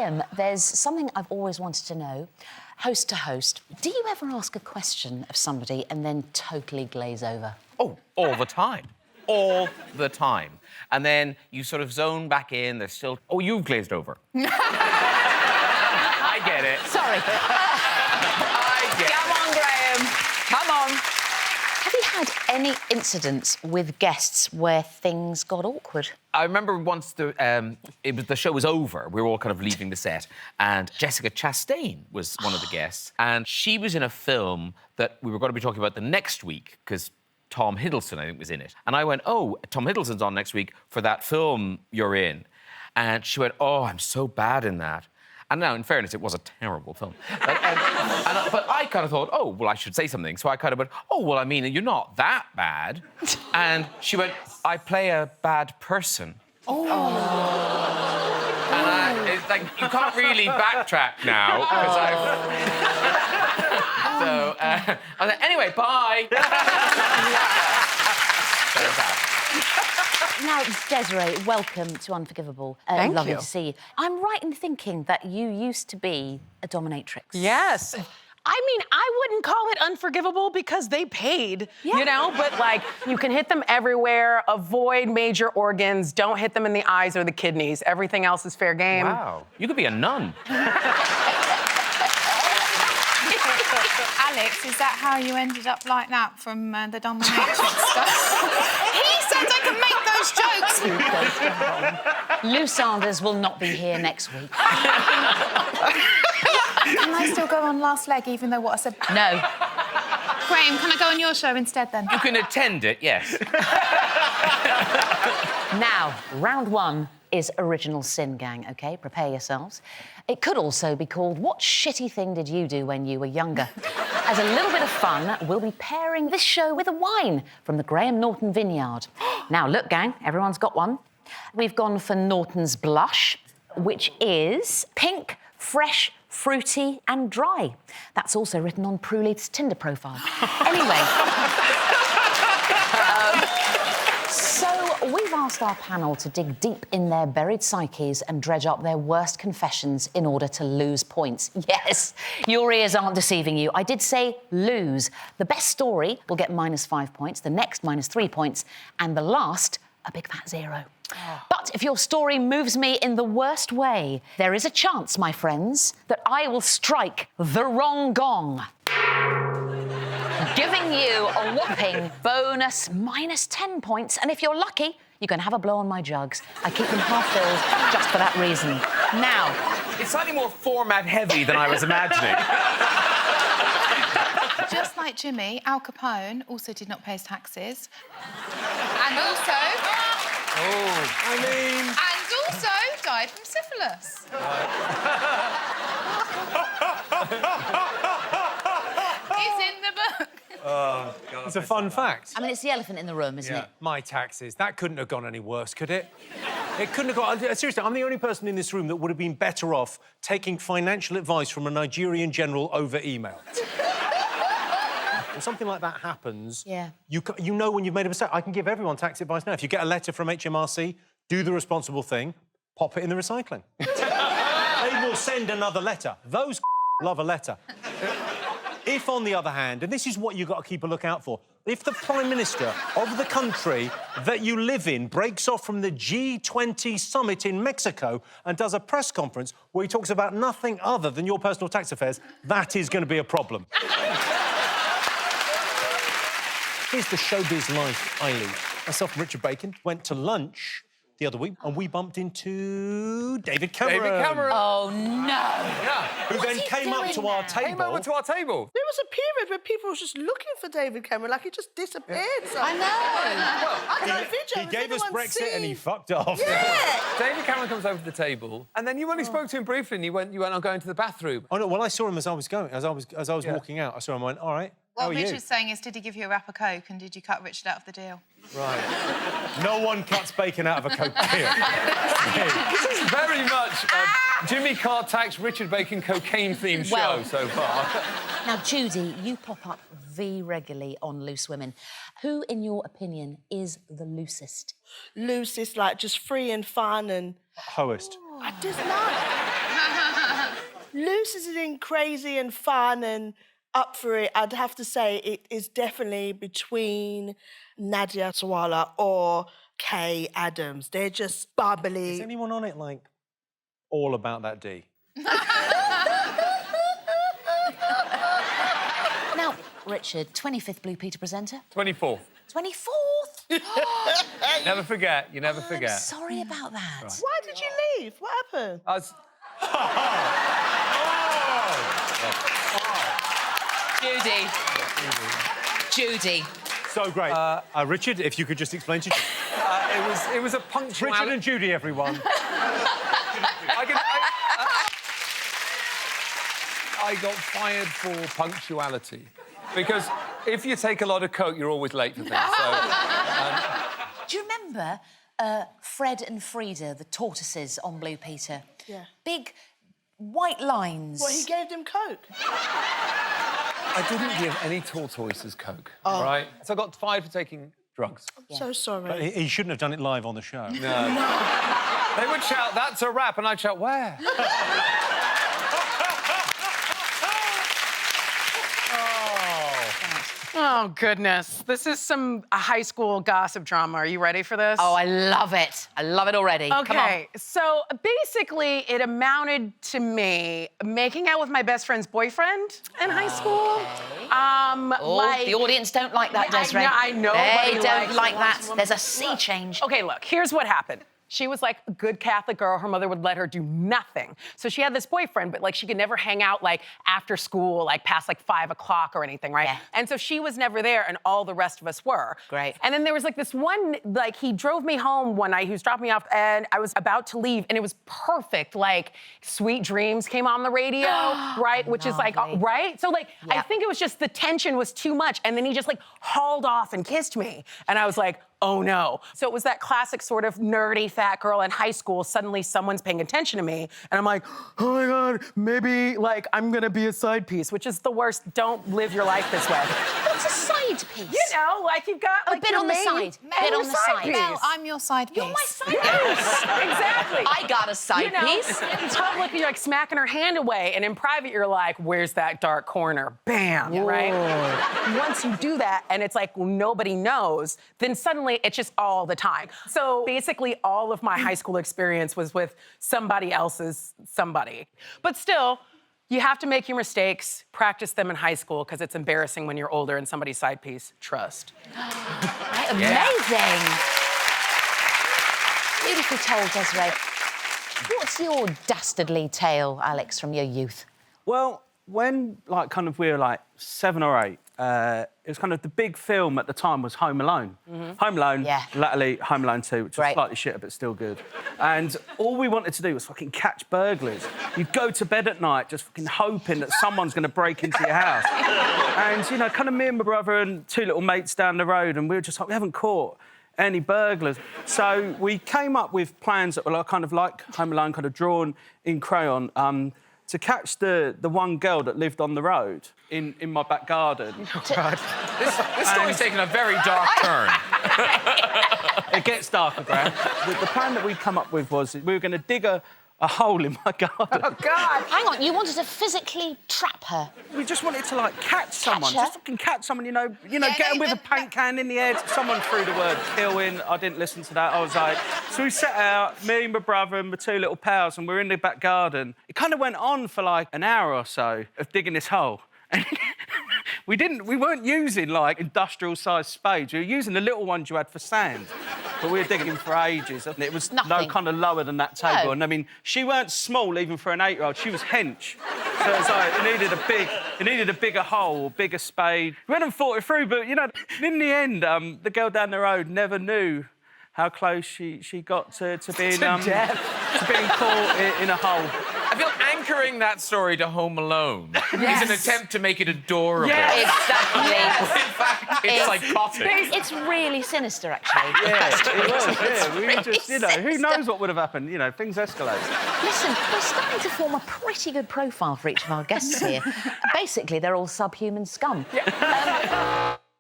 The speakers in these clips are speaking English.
Graham, there's something I've always wanted to know. Host to host, do you ever ask a question of somebody and then totally glaze over? Oh, all the time. All the time. And then you sort of zone back in, there's still... Oh, you've glazed over. I get it. Sorry. I get it. Come on, Graham. Come on. Have you had any incidents with guests where things got awkward? I remember once the show was over, we were all kind of leaving the set, and Jessica Chastain was one of the guests, and she was in a film that we were going to be talking about the next week, because Tom Hiddleston, I think, was in it. And I went, oh, Tom Hiddleston's on next week for that film you're in. And she went, oh, I'm so bad in that. And now, in fairness, it was a terrible film. But I kind of thought, oh, well, I should say something. So I kind of went, oh, well, I mean, you're not that bad. And she went, I play a bad person. Oh. And it's like, you can't really backtrack now, because So, I was like, anyway, bye. Now, Desiree, welcome to Unforgivable. Thank lovely you. to see you. I'm right in thinking that you used to be a dominatrix. Yes. I mean, I wouldn't call it unforgivable because they paid, you know? But, like, you can hit them everywhere, avoid major organs, don't hit them in the eyes or the kidneys. Everything else is fair game. Wow. You could be a nun. Alex, is that how you ended up like that from the dominatrix stuff? He said I could make those jokes. Lou Sanders will not be here next week. Can I still go on last leg, even though what I said... No. Graham, can I go on your show instead, then? You can attend it, yes. Now, round one is Original Sin, gang, OK? Prepare yourselves. It could also be called What Shitty Thing Did You Do When You Were Younger? As a little bit of fun, we'll be pairing this show with a wine from the Graham Norton vineyard. Now, look, gang, everyone's got one. We've gone for Norton's Blush, which is pink, fresh, fruity and dry. That's also written on Pruleith's Tinder profile. Anyway... So we've asked our panel to dig deep in their buried psyches and dredge up their worst confessions in order to lose points. Yes, your ears aren't deceiving you. I did say lose. The best story will get -5 points, the next -3 points, and the last, a big fat 0. But if your story moves me in the worst way, there is a chance, my friends, that I will strike the wrong gong. Giving you a whopping bonus -10 points. And if you're lucky, you can have a blow on my jugs. I keep them half filled just for that reason. Now... It's slightly more format-heavy than I was imagining. Just like Jimmy, Al Capone also did not pay his taxes. And also... Oh. And also died from syphilis. It's in the book. Oh, God. It's a fun fact. I mean, it's the elephant in the room, isn't it? My taxes. That couldn't have gone any worse, could it? It couldn't have gone... Seriously, I'm the only person in this room that would have been better off taking financial advice from a Nigerian general over email. When something like that happens, you know when you've made a mistake. I can give everyone tax advice now. If you get a letter from HMRC, do the responsible thing, pop it in the recycling. They will send another letter. Those love a letter. If, on the other hand, and this is what you've got to keep a lookout for, if the Prime Minister of the country that you live in breaks off from the G20 summit in Mexico and does a press conference where he talks about nothing other than your personal tax affairs, that is going to be a problem. Here's the showbiz life I lead. Myself and Richard Bacon went to lunch the other week and we bumped into David Cameron. David Cameron. Oh, no. Yeah. Who then came up to our table. Came over to our table. There was a period where people were just looking for David Cameron, like he just disappeared. So. I know. He gave us Brexit and he fucked off. Yeah. David Cameron comes over to the table, and then you only spoke to him briefly, and you went, I'm going to the bathroom. Oh no! Well, I saw him as I was going, as I was walking out. I saw him. I went, all right. What how are Richard's you? saying is, did he give you a wrap of Coke and did you cut Richard out of the deal? Right. No one cuts bacon out of a Coke deal. This is very much a Jimmy Carr tax Richard Bacon cocaine-themed show so far. Now, Judi, you pop up regularly on Loose Women. Who, in your opinion, is the loosest? Loosest, like just free and fun and... Hoest. I just like... considering crazy and fun and up for it, I'd have to say it is definitely between Nadia Sawalha or Kay Adams. They're just bubbly. Is anyone on it, like, all about that D? Now, Richard, 25th Blue Peter presenter. 24th. 24th? Never forget. You never forget. I'm sorry about that. Why did you leave? What happened? I was... Judy. So great. Richard, if you could just explain to it was a punctuality. Richard and Judi, everyone. I got fired for punctuality. Because if you take a lot of coke, you're always late for things. Do you remember Fred and Frida, the tortoises on Blue Peter? Yeah. Big white lines. Well, he gave them coke. I didn't give any tortoises coke, right? So I got fired for taking drugs. I'm so sorry. But he shouldn't have done it live on the show. No. They would shout, "That's a rap," and I'd shout, "Where?" Oh, goodness. This is some high school gossip drama. Are you ready for this? Oh, I love it. I love it already. Come on. Okay, so basically it amounted to me making out with my best friend's boyfriend in high school. Oh, the audience don't like that, Desiree. I know. They don't like that. There's a sea change. Okay, look, here's what happened. She was like a good Catholic girl. Her mother would let her do nothing. So she had this boyfriend, but like she could never hang out like after school, like past like 5 o'clock or anything, right? Yeah. And so she was never there and all the rest of us were. Great. And then there was like this one, like he drove me home one night, he was dropping me off and I was about to leave and it was perfect. Like Sweet Dreams came on the radio, right? Which is like, Lovely. right? So like, I Yep. think it was just the tension was too much. And then he just like hauled off and kissed me. And I was like, oh no. So it was that classic sort of nerdy fat girl in high school, suddenly someone's paying attention to me, and I'm like, oh my God, maybe like I'm gonna be a side piece, which is the worst. Don't live your life this way. What's a side piece? You know, like you've got like bit your on the main- side. Mel, Bit on your the side. piece. Mel, I'm your side piece. You're my side piece. Yes, exactly. I got a side You know, piece. in public, you're like smacking her hand away, and in private, you're like, where's that dark corner? Bam, right? Once you do that, and it's like, well, nobody knows, then suddenly it's just all the time. So basically, all of my high school experience was with somebody else's somebody. But still, you have to make your mistakes, practice them in high school, because it's embarrassing when you're older and somebody's side piece. Trust. Right, amazing. Beautifully told, Desiree. What's your dastardly tale, Alex, from your youth? Well, when like kind of we were like 7 or 8, it was kind of the big film at the time was Home Alone. Home Alone, Yeah. latterly Home Alone 2, which was Great. slightly shitter but still good. And all we wanted to do was fucking catch burglars. You'd go to bed at night just fucking hoping that someone's going to break into your house. And, you know, kind of me and my brother and 2 little mates down the road, and we were just like, we haven't caught any burglars. So we came up with plans that were like, kind of like Home Alone, kind of drawn in crayon, to catch the one girl that lived on the road in my back garden. This story's taken a very dark turn. It gets darker, Graham. The plan that we'd come up with was we were going to dig a hole in my garden. Oh, God. Hang on, you wanted to physically trap her? We just wanted to, like, catch someone. her? Just fucking catch someone, you know, get them with a paint can in the head. Someone threw the word kill in. I didn't listen to that. I was like... So we set out, me and my brother and my 2 little pals, and we're in the back garden. It kind of went on for, like, an hour or so of digging this hole. And we weren't using, like, industrial-sized spades. We were using the little ones you had for sand. But we were digging for ages, and it was no Nothing. kind of lower than that table. No. And I mean, she weren't small even for an 8-year-old. She was hench. So it was like it needed a bigger hole, a bigger spade. We hadn't thought it through, but you know, in the end, the girl down the road never knew how close she got to being to being caught in a hole. I feel anchoring that story to Home Alone is an attempt to make it adorable. Exactly. In fact, it's psychotic. It's really sinister, actually. Yeah, it was. Yeah, we really just, you know, who knows what would have happened? You know, things escalate. Listen, we're starting to form a pretty good profile for each of our guests here. Basically, they're all subhuman scum.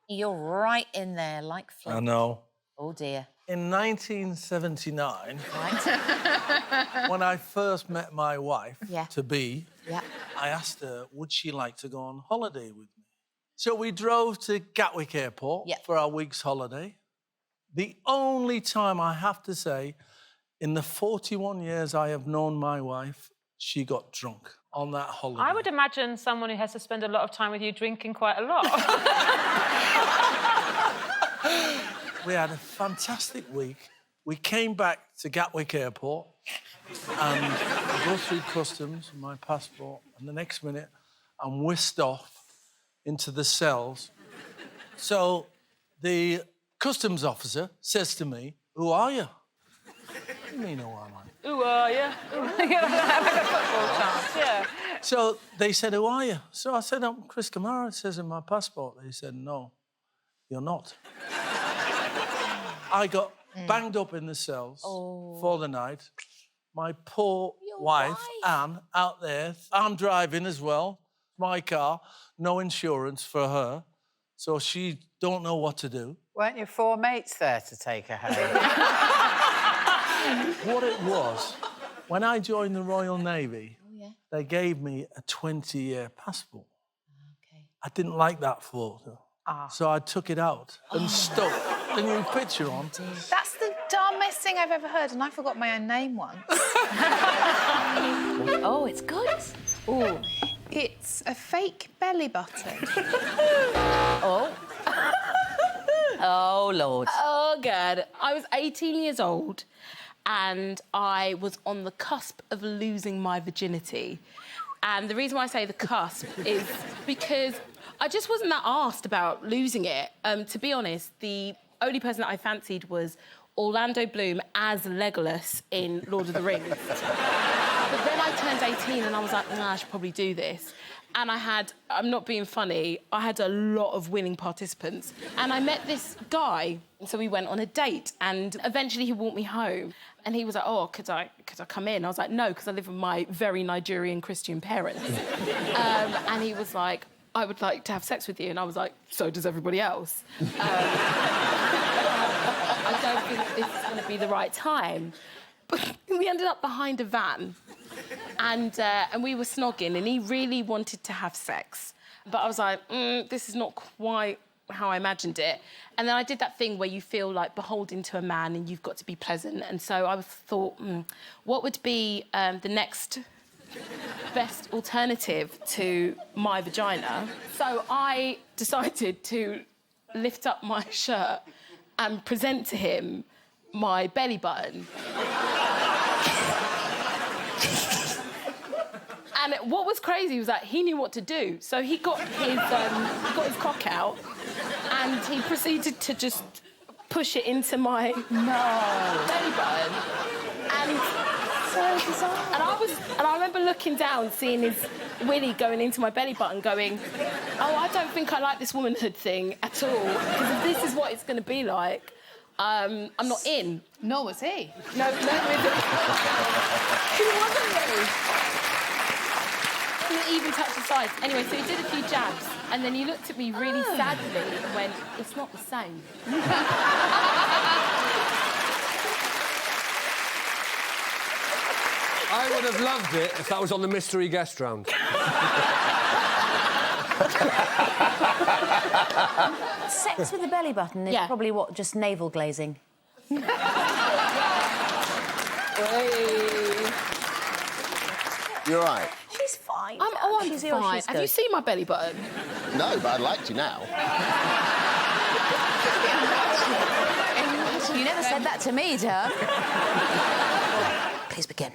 You're right in there, like Flint. I know. Oh, dear. In 1979, Right. when I first met my wife, Yeah. to be, Yeah. I asked her, would she like to go on holiday with me? So we drove to Gatwick Airport for our week's holiday. The only time, I have to say, in the 41 years I have known my wife, she got drunk on that holiday. I would imagine someone who has to spend a lot of time with you drinking quite a lot. We had a fantastic week. We came back to Gatwick Airport and I go through customs with my passport, and the next minute I'm whisked off into the cells. So the customs officer says to me, "Who are you?" What do you mean, who am I? Who are you? Like a football chant, yeah. So they said, "Who are you?" So I said, "I'm Chris Kamara." It says in my passport. They said, "No, you're not." I got banged up in the cells for the night. My poor wife, Anne, out there. I'm driving as well, my car, no insurance for her, so she don't know what to do. Weren't your 4 mates there to take her home? What it was, when I joined the Royal Navy, they gave me a 20-year passport. I didn't like that photo, so I took it out and stuck the new picture on. That's the dumbest thing I've ever heard, and I forgot my own name once. Oh, it's good. Oh, it's a fake belly button. Oh. Oh, Lord. Oh, God. I was 18 years old and I was on the cusp of losing my virginity. And the reason why I say the cusp is because I just wasn't that arsed about losing it. To be honest, the only person that I fancied was Orlando Bloom as Legolas in Lord of the Rings. But then I turned 18 and I was like, nah, I should probably do this. And I'm not being funny, I had a lot of willing participants. And I met this guy, so we went on a date, and eventually he walked me home. And he was like, oh, could I come in? I was like, no, because I live with my very Nigerian Christian parents. And he was like, I would like to have sex with you. And I was like, so does everybody else. I don't think this is going to be the right time. But we ended up behind a van. And we were snogging, and he really wanted to have sex. But I was like, this is not quite how I imagined it. And then I did that thing where you feel like beholden to a man and you've got to be pleasant. And so I thought, what would be the next best alternative to my vagina? So I decided to lift up my shirt and present to him my belly button. And what was crazy was that he knew what to do. So he got his cock out and he proceeded to just push it into my belly button. And so bizarre. And I remember looking down, seeing his willy going into my belly button, going, oh, I don't think I like this womanhood thing at all. Because if this is what it's going to be like, I'm not in. Nor was he. No, he wasn't really. Didn't even touch the sides. Anyway, so he did a few jabs, and then he looked at me really sadly and went, it's not the same. I would have loved it if that was on the mystery guest round. Sex with the belly button is probably what, just navel glazing? You're right. She's fine. I'm fine. Have you seen my belly button? No, but I'd like to now. You never said that to me, Doug. Please begin.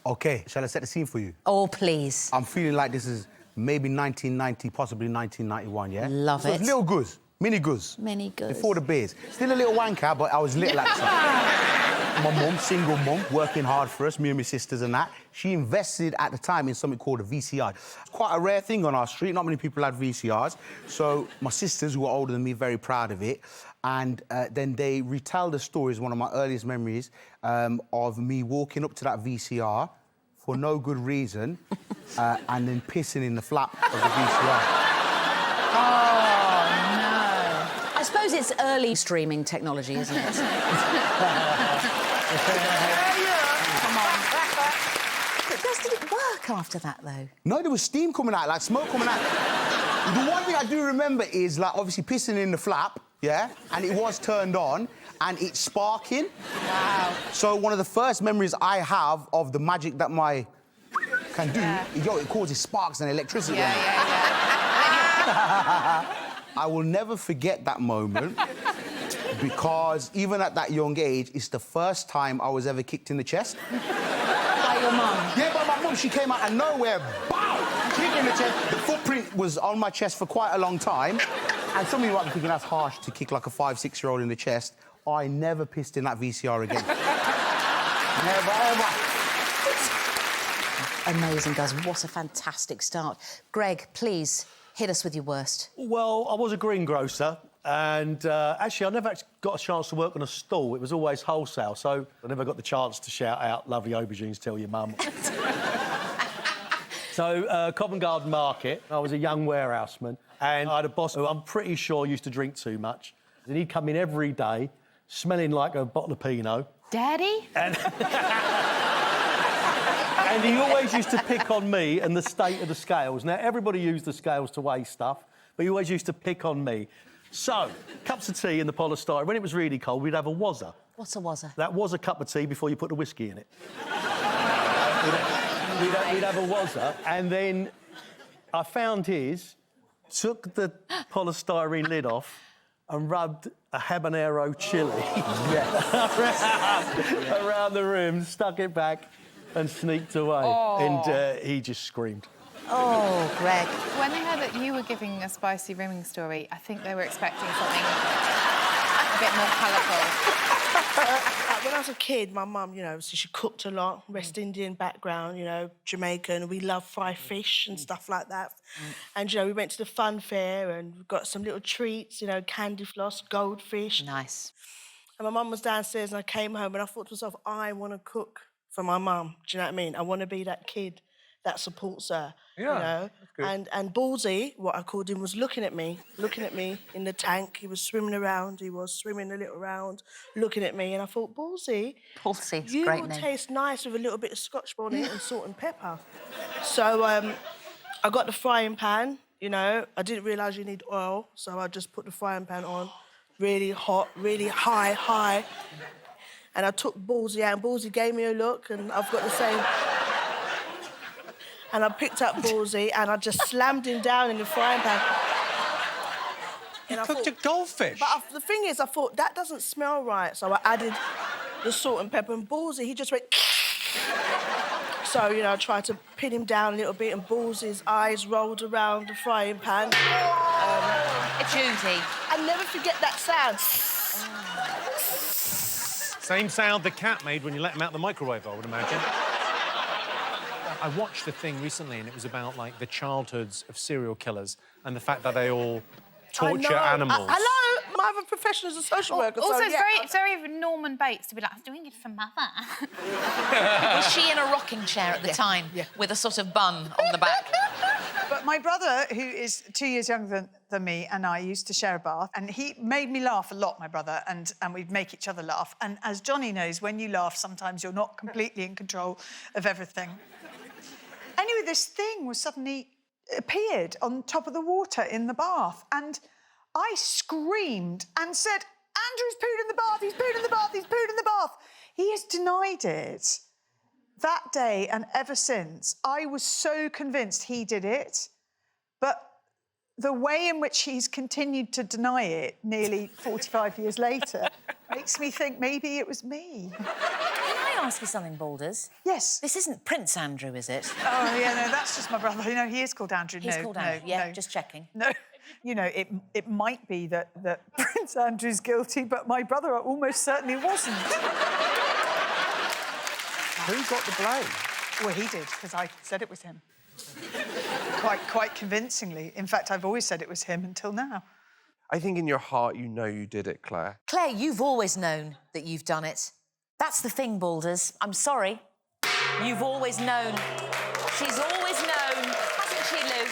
OK, shall I set the scene for you? Oh, please. I'm feeling like this is maybe 1990, possibly 1991, yeah? Love so it. Little goose, mini goose. Mini goose. Before the beers. Still a little wanker, but I was little at my mum, single mum, working hard for us, me and my sisters and that. She invested at the time in something called a VCR. It's quite a rare thing on our street. Not many people had VCRs. So my sisters, who were older than me, very proud of it. And then they retell the stories, one of my earliest memories, of me walking up to that VCR for no good reason and then pissing in the flap of the VCR. Oh, no. suppose it's early streaming technology, isn't it? Come on. But did it work after that, though? No, there was steam coming out, like smoke coming out. The one thing I do remember is, like, obviously pissing in the flap, yeah? And it was turned on, and it's sparking. Wow. So one of the first memories I have of the magic that my can do, yo, it causes sparks and electricity. I will never forget that moment because even at that young age, it's the first time I was ever kicked in the chest. By your mum? Yeah, by my mum. She came out of nowhere, BOW! Kick in the chest. The footprint was on my chest for quite a long time. And some of you might be thinking that's harsh to kick like a 5-, 6-year-old in the chest. I never pissed in that VCR again. Never, ever. Amazing, guys. What a fantastic start. Greg, please, hit us with your worst. Well, I was a greengrocer, and actually, I never actually got a chance to work on a stall. It was always wholesale, so I never got the chance to shout out, lovely aubergines, tell your mum. So, Covent Garden Market, I was a young warehouseman, and I had a boss who I'm pretty sure used to drink too much. And he'd come in every day, smelling like a bottle of Pinot. Daddy? And he always used to pick on me and the state of the scales. Now, everybody used the scales to weigh stuff, but he always used to pick on me. So, cups of tea in the polystyrene. When it was really cold, we'd have a wazzer. What's a wazzer? That was a cup of tea before you put the whiskey in it. We'd have a wazzer, and then I found his, took the polystyrene lid off, and rubbed a habanero chili around the room, stuck it back, and sneaked away. Oh. And he just screamed. Oh, Greg. When they heard that you were giving a spicy rimming story, I think they were expecting something a bit more colourful. When I was a kid, my mum, you know, so she cooked a lot, West Indian background, you know, Jamaican. We love fried fish and stuff like that. And, you know, we went to the fun fair and got some little treats, you know, candy floss, goldfish. Nice. And my mum was downstairs and I came home and I thought to myself, I want to cook for my mum. Do you know what I mean? I want to be that kid that supports her, you know? And Ballsy, what I called him, was looking at me in the tank. He was swimming around, he was swimming a little around, looking at me, and I thought, Ballsy, Ballsy, you great will name. taste nice with a little bit of Scotch bonnet and salt and pepper. So I got the frying pan, you know. I didn't realise you need oil, so I just put the frying pan on, really hot, really high. And I took Ballsy out, and Ballsy gave me a look, and I've got the same... And I picked up Ballsy and I just slammed him down in the frying pan. You cooked a goldfish? But the thing is, I thought, that doesn't smell right. So I added the salt and pepper, and Ballsy, he just went... So, you know, I tried to pin him down a little bit, and Ballsy's eyes rolled around the frying pan. Judi. I'll never forget that sound. Same sound the cat made when you let him out the microwave, I would imagine. I watched a thing recently, and it was about, like, the childhoods of serial killers and the fact that they all torture animals. Hello? My other profession is a social worker. Also, so, it's very Norman Bates to be like, I'm doing it for Mother. Was she in a rocking chair at the time with a sort of bun on the back? But my brother, who is 2 years younger than me, and I used to share a bath, and he made me laugh a lot, my brother, and we'd make each other laugh. And as Johnny knows, when you laugh, sometimes you're not completely in control of everything. Anyway, this thing was suddenly appeared on top of the water in the bath, and I screamed and said, Andrew's pooed in the bath, he's pooed in the bath, he's pooed in the bath. He has denied it. That day and ever since, I was so convinced he did it, but the way in which he's continued to deny it nearly 45 years later makes me think maybe it was me. Can I ask you something, Balders? Yes. This isn't Prince Andrew, is it? Oh, yeah, no, that's just my brother. You know, he is called Andrew. He's called Andrew, yeah, just checking. No, you know, it might be that Prince Andrew's guilty, but my brother almost certainly wasn't. Who got the blame? Well, he did, because I said it was him. Quite convincingly. In fact, I've always said it was him until now. I think in your heart you know you did it, Claire. Claire, you've always known that you've done it. That's the thing, Balders. I'm sorry. You've always known. She's always known, hasn't she, Lou?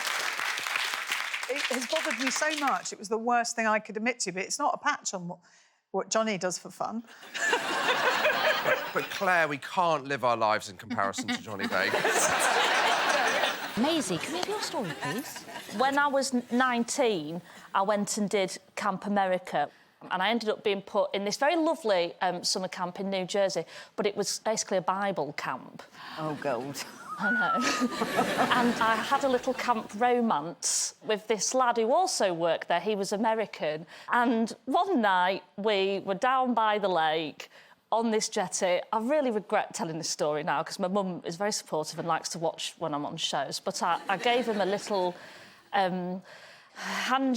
It has bothered me so much. It was the worst thing I could admit to, but it's not a patch on what Johnny does for fun. But Claire, we can't live our lives in comparison to Johnny Vegas. Maisie, can we have your story, please? When I was 19, I went and did Camp America, and I ended up being put in this very lovely summer camp in New Jersey, but it was basically a Bible camp. Oh, God. I know. And I had a little camp romance with this lad who also worked there. He was American. And one night, we were down by the lake on this jetty. I really regret telling this story now because my mum is very supportive and likes to watch when I'm on shows. But I gave him a little hand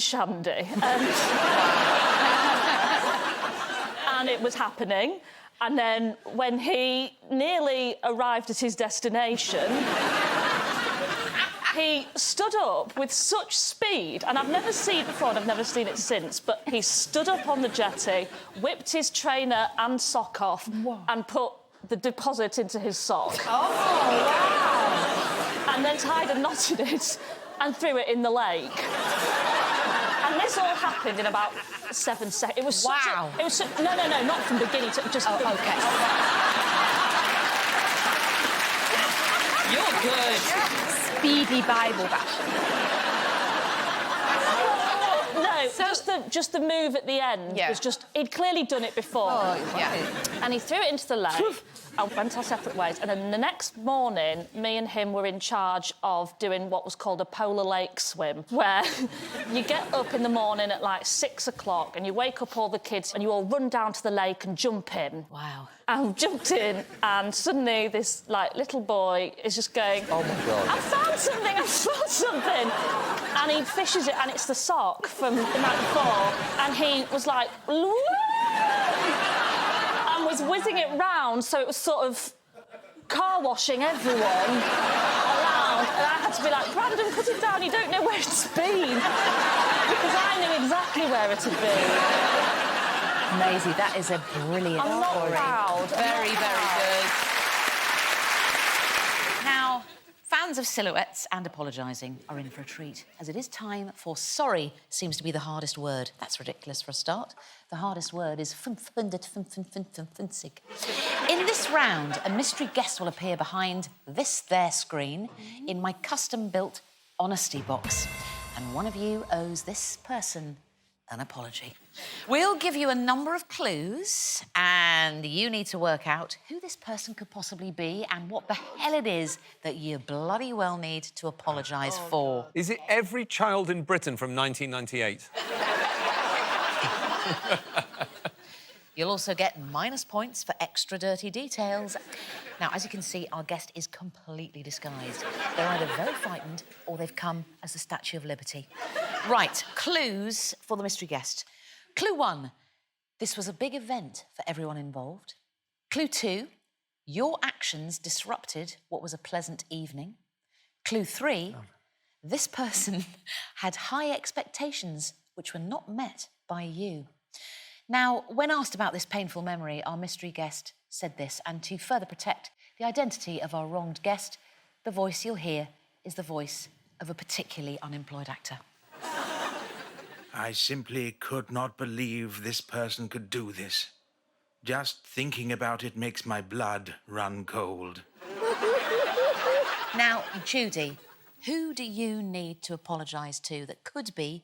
shandy. And it was happening. And then when he nearly arrived at his destination, he stood up with such speed, and I've never seen it before and I've never seen it since, but he stood up on the jetty, whipped his trainer and sock off, and put the deposit into his sock. Oh, wow! And then tied and knotted it and threw it in the lake. And this all happened in about 7 seconds. It was such wow. It was no, not from beginning to just. Oh, OK. You're good. Speedy Bible bashing. No, just the move at the end was just... He'd clearly done it before. Oh, yeah. And he threw it into the lake. I went our separate ways. And then the next morning, me and him were in charge of doing what was called a polar lake swim, where you get up in the morning at, like, 6 o'clock and you wake up all the kids and you all run down to the lake and jump in. Wow. And we jumped in, and suddenly this, like, little boy is just going... Oh, my God. I found something! And he fishes it, and it's the sock from the night before. And he was like... Woo! And was whizzing it round, so it was sort of car washing everyone around. And I had to be like, Brandon, put it down, you don't know where it's been. Because I knew exactly where it had been. Maisie, that is a brilliant I'm not story. proud. Very, very good. Now, fans of silhouettes and apologising are in for a treat, as it is time for sorry seems to be the hardest word. That's ridiculous for a start. The hardest word is fünfhundertfünfundfünfzig. In this round, a mystery guest will appear behind this there screen in my custom-built honesty box. And one of you owes this person an apology. We'll give you a number of clues, and you need to work out who this person could possibly be and what the hell it is that you bloody well need to apologise for. God. Is it every child in Britain from 1998? You'll also get minus points for extra dirty details. Now, as you can see, our guest is completely disguised. They're either very frightened or they've come as the Statue of Liberty. Right, clues for the mystery guest. Clue 1, this was a big event for everyone involved. Clue 2, your actions disrupted what was a pleasant evening. Clue 3, this person had high expectations which were not met by you. Now, when asked about this painful memory, our mystery guest said this, and to further protect the identity of our wronged guest, the voice you'll hear is the voice of a particularly unemployed actor. I simply could not believe this person could do this. Just thinking about it makes my blood run cold. Now, Judi, who do you need to apologise to that could be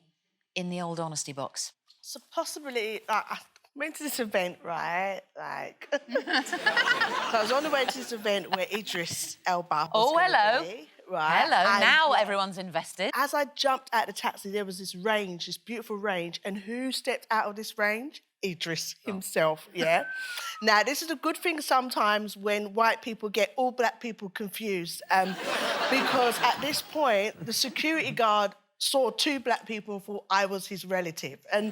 in the old honesty box? So possibly, like, I went to this event, right? Like, so I was on the way to this event where Idris Elba was gonna be, right? Hello, And now everyone's invested. As I jumped out the taxi, there was this range, this beautiful range, and who stepped out of this range? Idris himself, yeah? Now, this is a good thing sometimes when white people get all black people confused, because at this point, the security guard saw 2 black people and thought I was his relative. And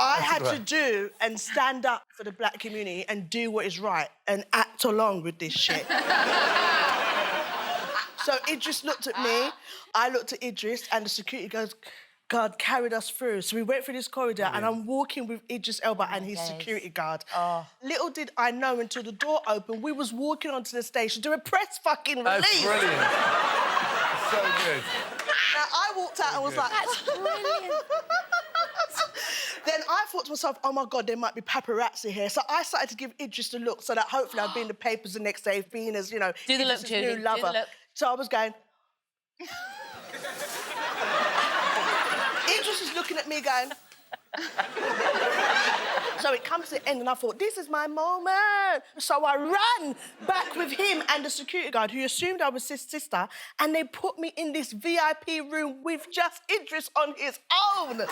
I had to do and stand up for the black community and do what is right and act along with this shit. So Idris looked at me, I looked at Idris, and the security guard carried us through. So we went through this corridor and I'm walking with Idris Elba and his security guard. Little did I know until the door opened, we was walking onto the station to a press fucking release. That's brilliant. So good. Now, I walked out and was like... That's brilliant. Then I thought to myself, oh, my God, there might be paparazzi here. So I started to give Idris a look so that hopefully I'd be in the papers the next day, being as, you know, Do the look, Idris's Judi. new lover. Do the look. So I was going... Idris is looking at me going... So it comes to the end and I thought, this is my moment. So I ran back with him and the security guard who assumed I was his sister, and they put me in this VIP room with just Idris on his own.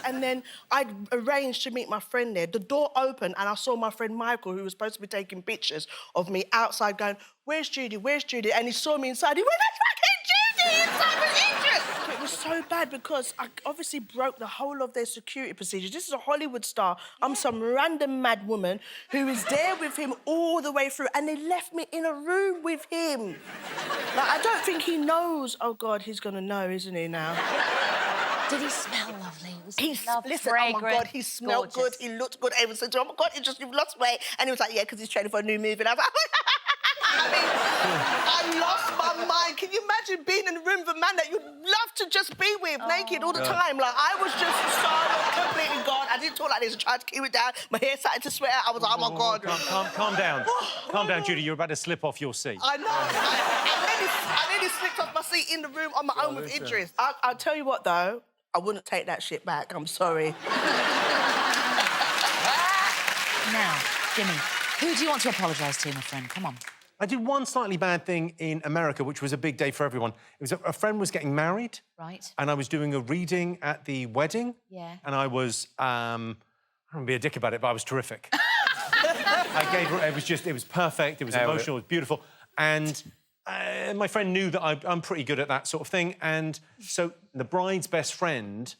And then I'd arranged to meet my friend there. The door opened and I saw my friend Michael, who was supposed to be taking pictures of me outside going, where's Judi, where's Judi? And he saw me inside, he went, that's fucking Judi inside with Idris. It was so bad because I obviously broke the whole of their security procedures. This is a Hollywood star. I'm some random mad woman who is there with him all the way through, and they left me in a room with him. Like, I don't think he knows. Oh, God, he's going to know, isn't he, now? Did he smell lovely? Was He listen, oh, my God, he smelled good, he looked good. Everyone said, oh, my God, you've lost weight. And he was like, yeah, because he's training for a new movie. And I was like... I mean, I lost my mind. Can you imagine being in a room with a man that you'd love to just be with, naked all the time? Like, I was just so completely gone. I didn't talk like this. I tried to keep it down. My hair started to sweat. I was like, oh, my God. Calm down. Calm down, Judi. You're about to slip off your seat. I know. I nearly slipped off my seat in the room on my own with Idris. I'll tell you what, though. I wouldn't take that shit back. I'm sorry. Now, Jimmy, who do you want to apologise to, my friend? Come on. I did one slightly bad thing in America, which was a big day for everyone. It was a friend was getting married. Right. And I was doing a reading at the wedding. Yeah. And I was, I don't want to be a dick about it, but I was terrific. I gave her, it was perfect, it was emotional, it was beautiful. And my friend knew that I'm pretty good at that sort of thing. And so the bride's best friend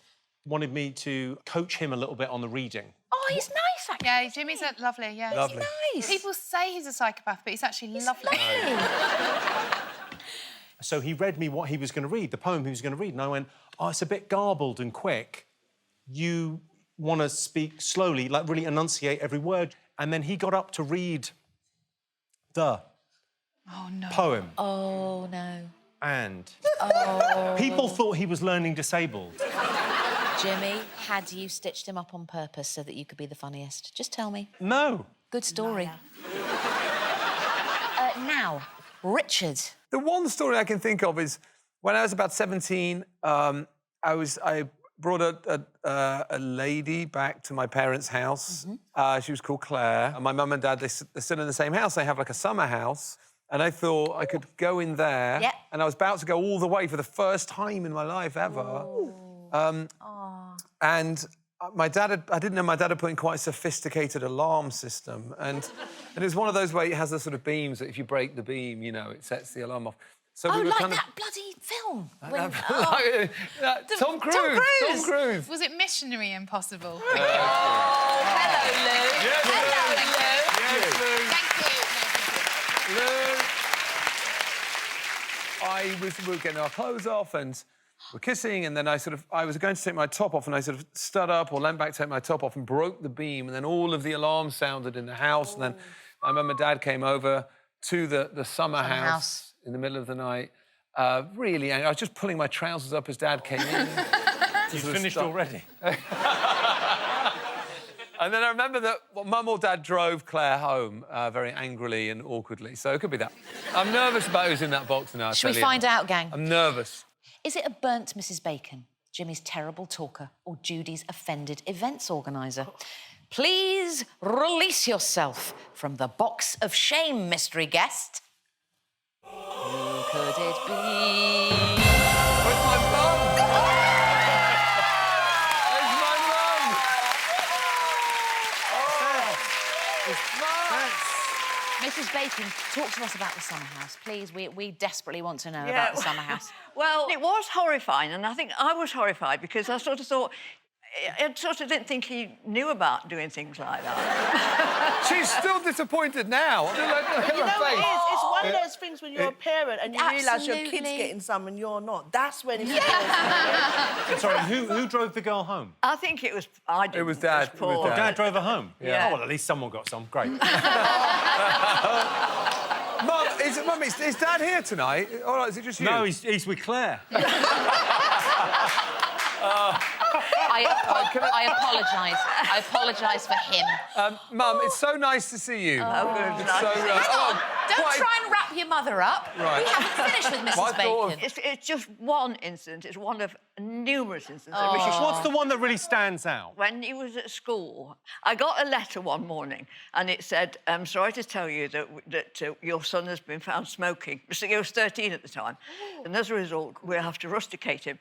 wanted me to coach him a little bit on the reading. Oh, he's nice, actually. Yeah, Jimmy's lovely, yeah. Lovely. Nice. People say he's a psychopath, but he's actually lovely. So he read me what he was going to read, the poem he was going to read, and I went, oh, it's a bit garbled and quick. You want to speak slowly, like really enunciate every word. And then he got up to read the poem. Oh, no. And Oh. people thought he was learning disabled. Jimmy, had you stitched him up on purpose so that you could be the funniest? Just tell me. No. Good story. Now, Richard. The one story I can think of is when I was about 17, I brought a lady back to my parents' house. She was called Clare. And my mum and dad, they're still in the same house. They have like a summer house. And I thought I could go in there. Yep. And I was about to go all the way for the first time in my life ever. And I didn't know my dad had put in quite a sophisticated alarm system. And it was one of those where it has the sort of beams that if you break the beam, you know, it sets the alarm off. So we were like kind that bloody film. Tom Cruise. Tom Cruise. Was it Missionary Impossible? Hello, Lou. Yes, Lou. We were getting our clothes off and we're kissing, and then I was going to take my top off, and I sort of stood up or leant back to take my top off and broke the beam, and then all of the alarms sounded in the house, and then my mum and dad came over to the summer house in the middle of the night. Really angry. I was just pulling my trousers up as Dad came in. You finished already? And then I remember that Mum or Dad drove Clare home very angrily and awkwardly, so it could be that. I'm nervous about who's in that box now. Should we find out, gang? I'm nervous. Is it a burnt Mrs. Bacon, Jimmy's terrible talker, or Judy's offended events organiser? Please release yourself from the box of shame, mystery guest. Who could it be? Where's my mum? Where's my mum? Mrs. Bacon, talk to us about the summer house, please. We desperately want to know about the summer house. Well, it was horrifying, and I think I was horrified because I sort of thought... I sort of didn't think he knew about doing things like that. She's still disappointed now. You know what it is? It's one of those things when you're a parent and you realise your kid's getting some and you're not. That's when it's... Sorry, who drove the girl home? I think it was... I didn't. It was Dad. It was Paul. Dad drove her home? Yeah. Oh, well, at least someone got some. Great. Mum, Mum, is Dad here tonight? All right, is it just you? No, he's with Clare. I apologise. I apologise for him. Mum, it's so nice to see you. Oh, good. It's so, Hang on. Don't try and wrap your mother up. Right. We haven't finished with Mrs. Bacon. It's just one incident. It's one of numerous incidents. What's the one that really stands out? When he was at school, I got a letter one morning, and it said, "I'm sorry to tell you that your son has been found smoking." So he was 13 at the time, and as a result, we have to rusticate him.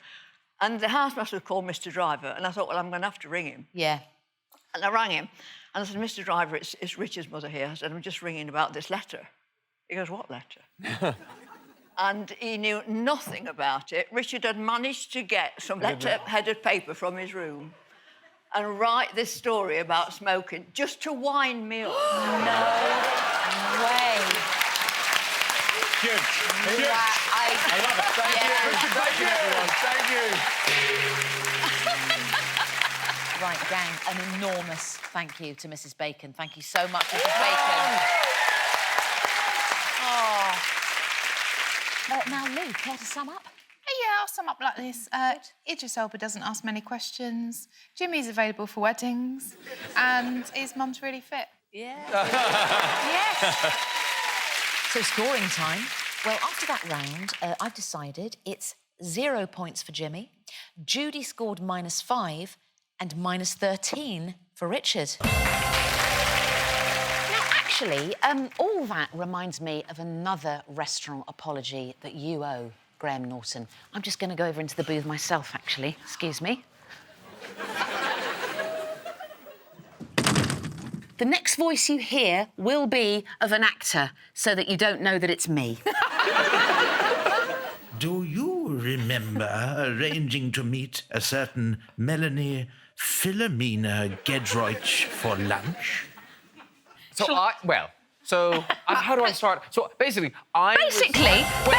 And the housemaster was called Mr. Driver, and I thought, well, I'm going to have to ring him. Yeah. And I rang him, and I said, "Mr. Driver, it's Richard's mother here." I said, "I'm just ringing about this letter." He goes, "What letter?" And he knew nothing about it. Richard had managed to get some letter-headed paper from his room and write this story about smoking just to wind me up. No way. Good. I love it. Thank you. Thank you, everyone. Thank you. Right, gang, an enormous thank you to Mrs. Bacon. Thank you so much, Mrs. Bacon. Oh. Now, Lou, care to sum up? Yeah, I'll sum up like this. Idris Elba doesn't ask many questions. Jimmy's available for weddings. And his mum's really fit. Yeah. Yes. So, scoring time. Well, after that round, I've decided it's 0 points for Jimmy. Judi scored -5 and -13 for Richard. Now, actually, all that reminds me of another restaurant apology that you owe Graham Norton. I'm just going to go over into the booth myself, actually. Excuse me. The next voice you hear will be of an actor, so that you don't know that it's me. Do you remember arranging to meet a certain Melanie Philomena Giedroyc for lunch? So how do I start? So basically, Basically, what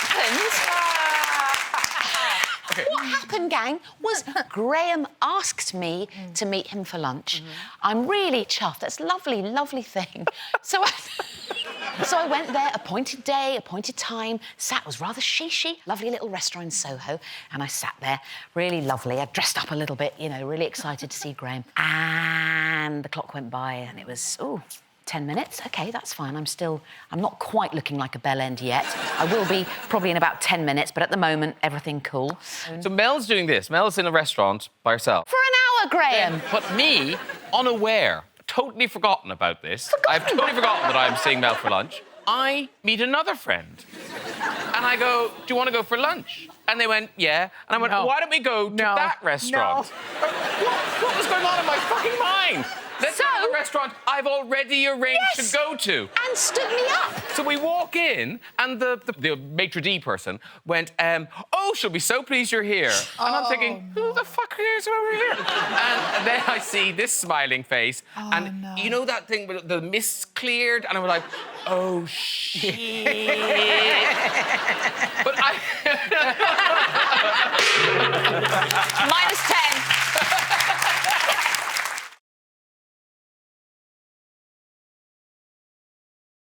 happened? Okay. What happened, gang, was Graham asked me to meet him for lunch. I'm really chuffed. That's a lovely, lovely thing. So I went there, appointed day, appointed time, sat, was rather shishy, lovely little restaurant in Soho, and I sat there, really lovely. I dressed up a little bit, you know, really excited to see Graham. And the clock went by and it was, 10 minutes. OK, that's fine. I'm not quite looking like a bell end yet. I will be probably in about 10 minutes, but at the moment, everything cool. So Mel's doing this. Mel's in a restaurant by herself. For an hour, Graham! But me, unaware, totally forgotten about this. I've totally forgotten that I'm seeing Mel for lunch. I meet another friend. And I go, "Do you want to go for lunch?" And they went, "Yeah." And I went, "Why don't we go to that restaurant?" What was going on in my fucking mind? Let's go to the restaurant I've already arranged to go to. And stood me up. So we walk in, and the maitre d' person went, "Oh, she'll be so pleased you're here." And I'm thinking, who the fuck is over here? And then I see this smiling face, and you know that thing where the mist cleared, and I was like, "Oh, shit." But